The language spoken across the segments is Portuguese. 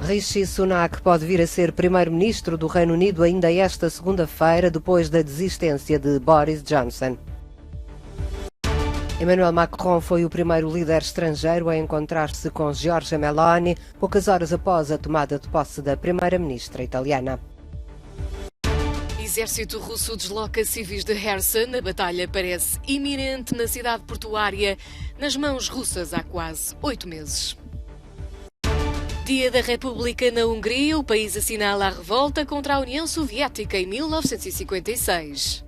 Rishi Sunak pode vir a ser primeiro-ministro do Reino Unido ainda esta segunda-feira, depois da desistência de Boris Johnson. Emmanuel Macron foi o primeiro líder estrangeiro a encontrar-se com Giorgia Meloni, poucas horas após a tomada de posse da primeira-ministra italiana. Exército russo desloca civis de Kherson. A batalha parece iminente na cidade portuária, nas mãos russas há quase 8 meses. Dia da República na Hungria. O país assinala a revolta contra a União Soviética em 1956.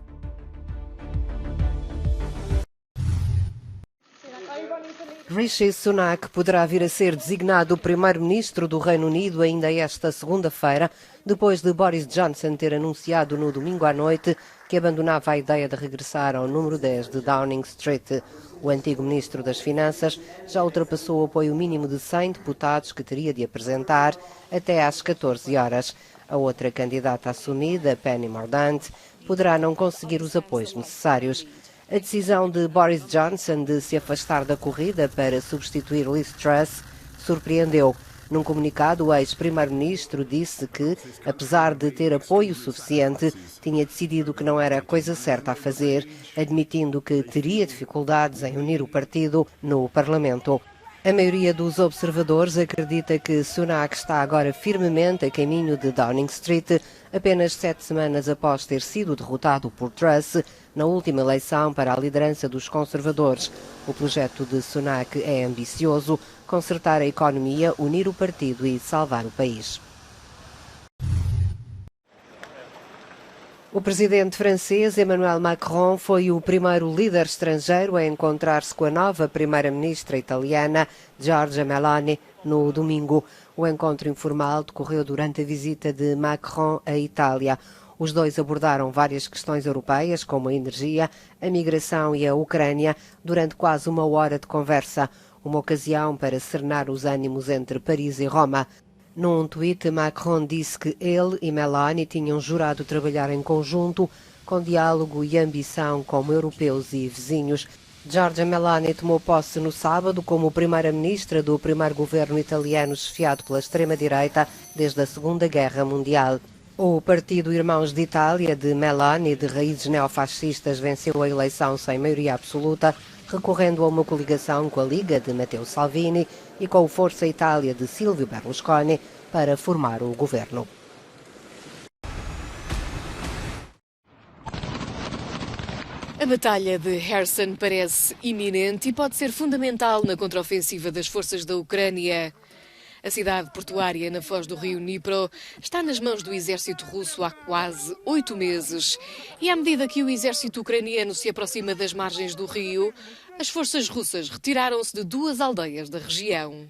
Rishi Sunak poderá vir a ser designado primeiro-ministro do Reino Unido ainda esta segunda-feira, depois de Boris Johnson ter anunciado no domingo à noite que abandonava a ideia de regressar ao número 10 de Downing Street. O antigo ministro das Finanças já ultrapassou o apoio mínimo de 100 deputados que teria de apresentar até às 14 horas. A outra candidata assumida, Penny Mordaunt, poderá não conseguir os apoios necessários. A decisão de Boris Johnson de se afastar da corrida para substituir Liz Truss surpreendeu. Num comunicado, o ex-primeiro-ministro disse que, apesar de ter apoio suficiente, tinha decidido que não era a coisa certa a fazer, admitindo que teria dificuldades em unir o partido no Parlamento. A maioria dos observadores acredita que Sunak está agora firmemente a caminho de Downing Street, apenas 7 semanas após ter sido derrotado por Truss na última eleição para a liderança dos conservadores. O projeto de Sunak é ambicioso: consertar a economia, unir o partido e salvar o país. O presidente francês Emmanuel Macron foi o primeiro líder estrangeiro a encontrar-se com a nova primeira-ministra italiana, Giorgia Meloni, no domingo. O encontro informal decorreu durante a visita de Macron à Itália. Os dois abordaram várias questões europeias, como a energia, a migração e a Ucrânia, durante quase uma hora de conversa, uma ocasião para serenar os ânimos entre Paris e Roma. Num tweet, Macron disse que ele e Meloni tinham jurado trabalhar em conjunto, com diálogo e ambição como europeus e vizinhos. Giorgia Meloni tomou posse no sábado como primeira-ministra do primeiro governo italiano chefiado pela extrema-direita desde a Segunda Guerra Mundial. O Partido Irmãos de Itália, de Meloni, de raízes neofascistas, venceu a eleição sem maioria absoluta, recorrendo a uma coligação com a Liga de Matteo Salvini e com o Força Itália de Silvio Berlusconi para formar o governo. A batalha de Kherson parece iminente e pode ser fundamental na contraofensiva das forças da Ucrânia. A cidade portuária na foz do rio Dnipro está nas mãos do exército russo há quase 8 meses. E à medida que o exército ucraniano se aproxima das margens do rio, as forças russas retiraram-se de 2 aldeias da região.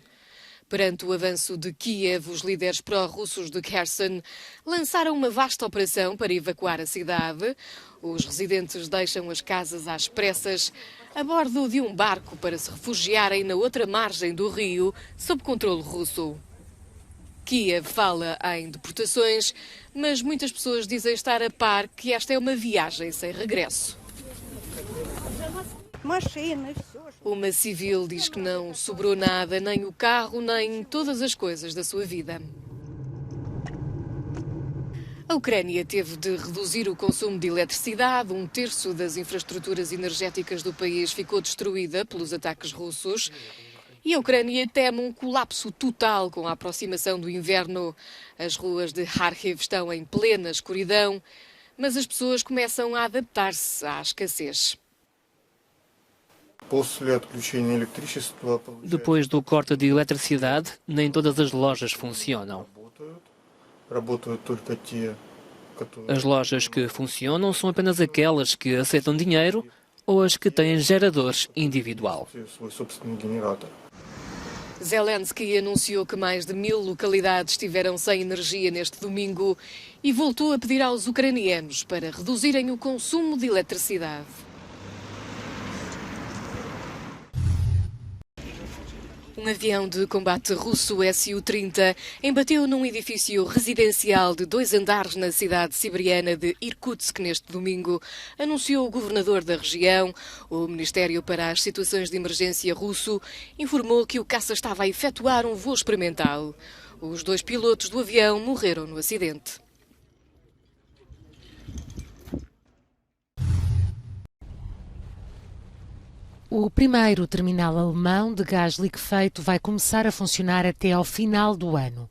Perante o avanço de Kiev, os líderes pró-russos de Kherson lançaram uma vasta operação para evacuar a cidade. Os residentes deixam as casas às pressas a bordo de um barco para se refugiarem na outra margem do rio, sob controle russo. Kiev fala em deportações, mas muitas pessoas dizem estar a par que esta é uma viagem sem regresso. Uma civil diz que não sobrou nada, nem o carro, nem todas as coisas da sua vida. A Ucrânia teve de reduzir o consumo de eletricidade. 1/3 das infraestruturas energéticas do país ficou destruída pelos ataques russos. E a Ucrânia teme um colapso total com a aproximação do inverno. As ruas de Kharkiv estão em plena escuridão, mas as pessoas começam a adaptar-se à escassez. Depois do corte de eletricidade, nem todas as lojas funcionam. As lojas que funcionam são apenas aquelas que aceitam dinheiro ou as que têm geradores individual. Zelensky anunciou que mais de 1000 localidades estiveram sem energia neste domingo e voltou a pedir aos ucranianos para reduzirem o consumo de eletricidade. Um avião de combate russo Su-30 embateu num edifício residencial de 2 andares na cidade siberiana de Irkutsk neste domingo, anunciou o governador da região. O Ministério para as Situações de Emergência russo informou que o caça estava a efetuar um voo experimental. Os 2 pilotos do avião morreram no acidente. O primeiro terminal alemão de gás liquefeito vai começar a funcionar até ao final do ano.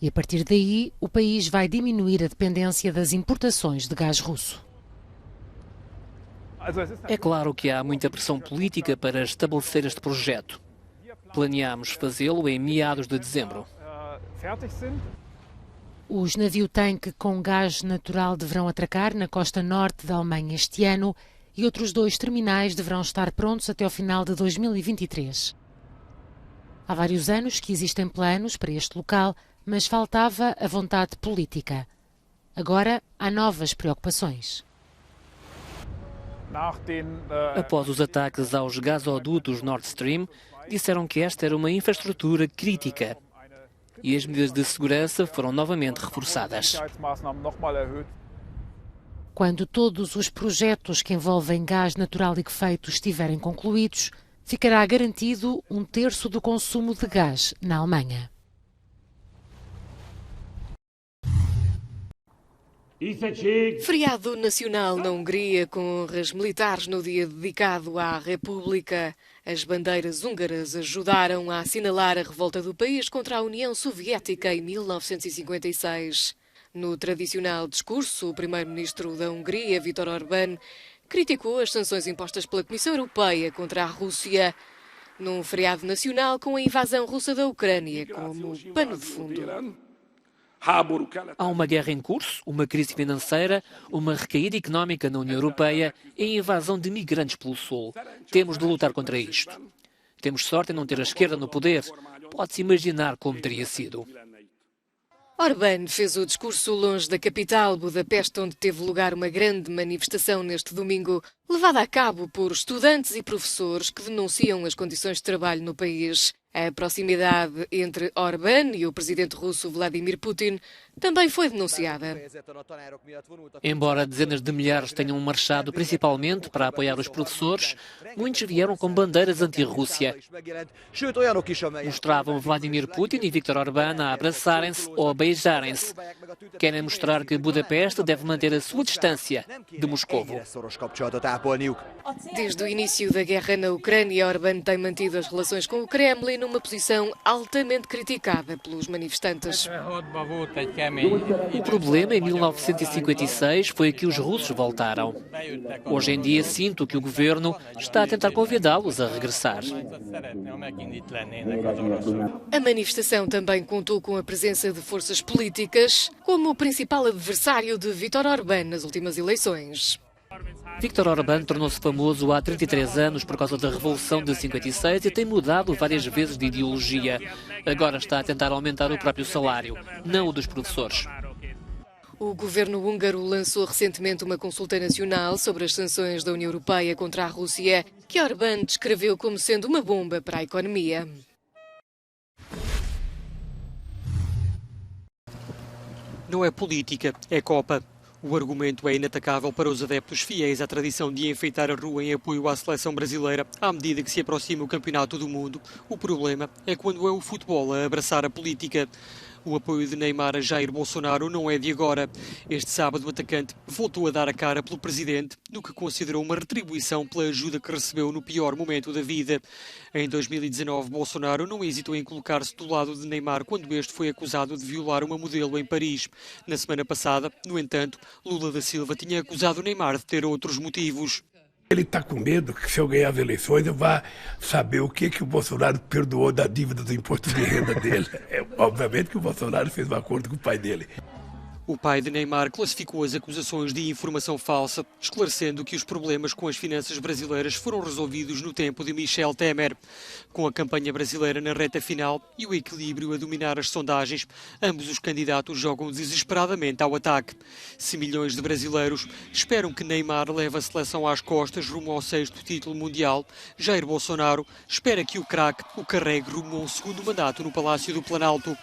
E a partir daí, o país vai diminuir a dependência das importações de gás russo. É claro que há muita pressão política para estabelecer este projeto. Planeamos fazê-lo em meados de dezembro. Os navio-tanque com gás natural deverão atracar na costa norte da Alemanha este ano e outros 2 terminais deverão estar prontos até ao final de 2023. Há vários anos que existem planos para este local, mas faltava a vontade política. Agora há novas preocupações. Após os ataques aos gasodutos Nord Stream, disseram que esta era uma infraestrutura crítica e as medidas de segurança foram novamente reforçadas. Quando todos os projetos que envolvem gás natural liquefeito estiverem concluídos, ficará garantido 1/3 do consumo de gás na Alemanha. Feriado nacional na Hungria com honras militares no dia dedicado à República. As bandeiras húngaras ajudaram a assinalar a revolta do país contra a União Soviética em 1956. No tradicional discurso, o primeiro-ministro da Hungria, Viktor Orbán, criticou as sanções impostas pela Comissão Europeia contra a Rússia, num feriado nacional com a invasão russa da Ucrânia como pano de fundo. Há uma guerra em curso, uma crise financeira, uma recaída económica na União Europeia e a invasão de migrantes pelo Sul. Temos de lutar contra isto. Temos sorte em não ter a esquerda no poder. Pode-se imaginar como teria sido. Orbán fez o discurso longe da capital, Budapeste, onde teve lugar uma grande manifestação neste domingo, levada a cabo por estudantes e professores que denunciam as condições de trabalho no país. A proximidade entre Orbán e o presidente russo Vladimir Putin também foi denunciada. Embora dezenas de milhares tenham marchado principalmente para apoiar os professores, muitos vieram com bandeiras anti-Rússia. Mostravam Vladimir Putin e Viktor Orbán a abraçarem-se ou a beijarem-se. Querem mostrar que Budapeste deve manter a sua distância de Moscovo. Desde o início da guerra na Ucrânia, Orbán tem mantido as relações com o Kremlin numa posição altamente criticada pelos manifestantes. O problema em 1956 foi que os russos voltaram. Hoje em dia sinto que o governo está a tentar convidá-los a regressar. A manifestação também contou com a presença de forças políticas, como o principal adversário de Viktor Orbán nas últimas eleições. Viktor Orbán tornou-se famoso há 33 anos por causa da Revolução de 56 e tem mudado várias vezes de ideologia. Agora está a tentar aumentar o próprio salário, não o dos professores. O governo húngaro lançou recentemente uma consulta nacional sobre as sanções da União Europeia contra a Rússia, que Orbán descreveu como sendo uma bomba para a economia. Não é política, é Copa. O argumento é inatacável para os adeptos fiéis à tradição de enfeitar a rua em apoio à seleção brasileira à medida que se aproxima o Campeonato do Mundo. O problema é quando é o futebol a abraçar a política. O apoio de Neymar a Jair Bolsonaro não é de agora. Este sábado o atacante voltou a dar a cara pelo presidente, no que considerou uma retribuição pela ajuda que recebeu no pior momento da vida. Em 2019, Bolsonaro não hesitou em colocar-se do lado de Neymar quando este foi acusado de violar uma modelo em Paris. Na semana passada, no entanto, Lula da Silva tinha acusado Neymar de ter outros motivos. Ele está com medo que, se eu ganhar as eleições, eu vá saber o que o Bolsonaro perdoou da dívida do imposto de renda dele. Obviamente que o Bolsonaro fez um acordo com o pai dele. O pai de Neymar classificou as acusações de informação falsa, esclarecendo que os problemas com as finanças brasileiras foram resolvidos no tempo de Michel Temer. Com a campanha brasileira na reta final e o equilíbrio a dominar as sondagens, ambos os candidatos jogam desesperadamente ao ataque. Se milhões de brasileiros esperam que Neymar leve a seleção às costas rumo ao 6º título mundial, Jair Bolsonaro espera que o craque o carregue rumo a um segundo mandato no Palácio do Planalto.